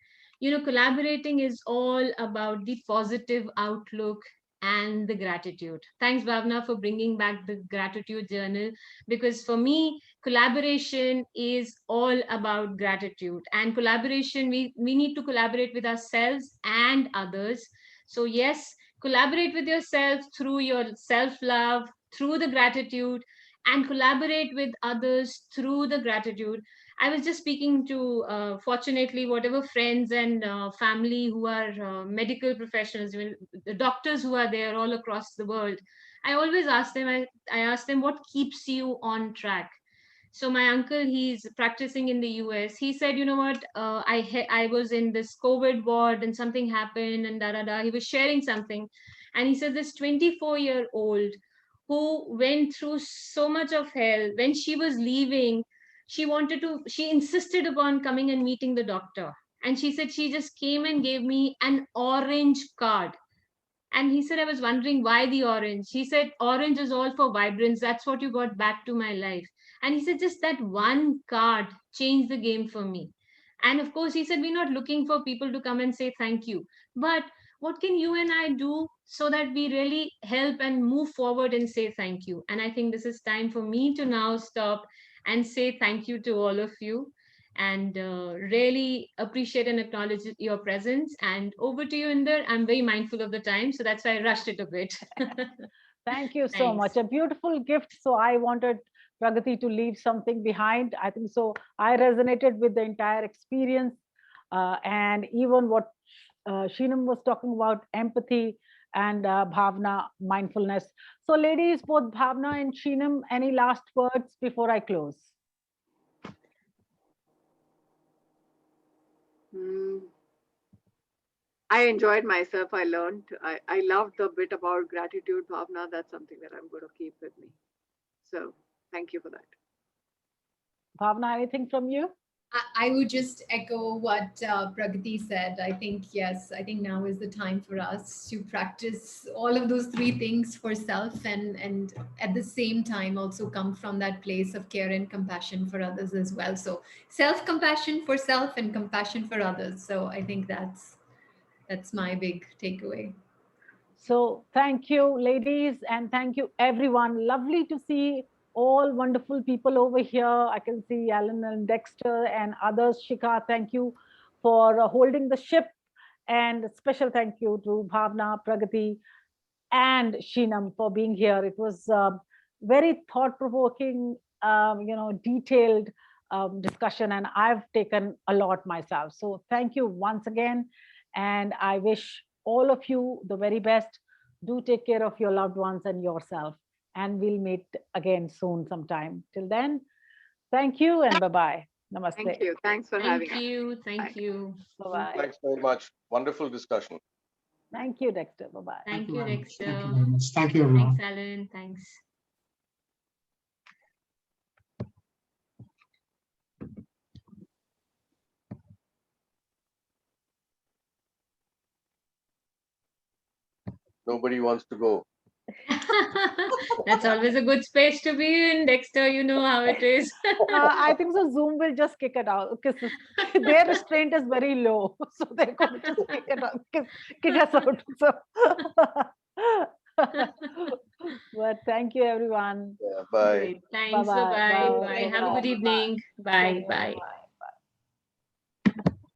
Collaborating is all about the positive outlook and the gratitude. Thanks, Bhavna, for bringing back the gratitude journal, because for me, collaboration is all about gratitude. And collaboration, we need to collaborate with ourselves and others. So yes, collaborate with yourself through your self love, through the gratitude, and collaborate with others through the gratitude. I was just speaking to, fortunately, whatever friends and family who are medical professionals, even the doctors who are there all across the world. I always ask them, I ask them, what keeps you on track? So my uncle, he's practicing in the US. He said, you know what, I was in this COVID ward and something happened and da da da. He was sharing something, and he said this 24-year-old who went through so much of hell, when she was leaving, she insisted upon coming and meeting the doctor. And she said she just came and gave me an orange card. And he said, I was wondering why the orange. He said, orange is all for vibrance. That's what you got back to my life. And he said, just that one card changed the game for me. And of course, he said, we're not looking for people to come and say thank you. But what can you and I do so that we really help and move forward and say thank you? And I think this is time for me to now stop and say thank you to all of you, and really appreciate and acknowledge your presence. And over to you, Inder. I'm very mindful of the time, so that's why I rushed it a bit. Thank you so Thanks. much. A beautiful gift. So I wanted Pragati to leave something behind. I think so. I resonated with the entire experience, and even what Sheenam was talking about, empathy, and Bhavna, mindfulness. So, ladies, both Bhavna and Sheenam, any last words before I close? Hmm. I enjoyed myself. I learned. I loved the bit about gratitude, Bhavna. That's something that I'm going to keep with me. So thank you for that. Bhavna, anything from you? I would just echo what Pragati said. I think, yes, I think now is the time for us to practice all of those three things for self, and at the same time also come from that place of care and compassion for others as well. So self-compassion for self and compassion for others. So I think that's my big takeaway. So thank you, ladies, and thank you, everyone. Lovely to see all wonderful people over here. I can see Alan and Dexter and others. Shikha, thank you for holding the ship. And a special thank you to Bhavna, Pragati, and Sheenam for being here. It was very thought-provoking, detailed, discussion, and I've taken a lot myself. So thank you once again. And I wish all of you the very best. Do take care of your loved ones and yourself. And we'll meet again soon sometime. Till then, thank you and bye-bye. Namaste. Thank you. Thanks for having Thank us. you. Bye. Thank you. Bye-bye. Thanks very much. Wonderful discussion. Thank you, Dexter. Bye-bye. Thank you, very much. Dexter. Thank you very much. Thank you, everyone. Thanks, Alan. Thanks. Nobody wants to go. That's always a good space to be in, Dexter. You know how it is. I think so. Zoom will just kick it out because their restraint is very low, so they're going to just kick it out, kick us out. So, but thank you, everyone. Yeah, bye. Great. Thanks. Bye-bye. Bye-bye. Bye. Bye. Have a good Bye. evening. Bye. Bye. Bye.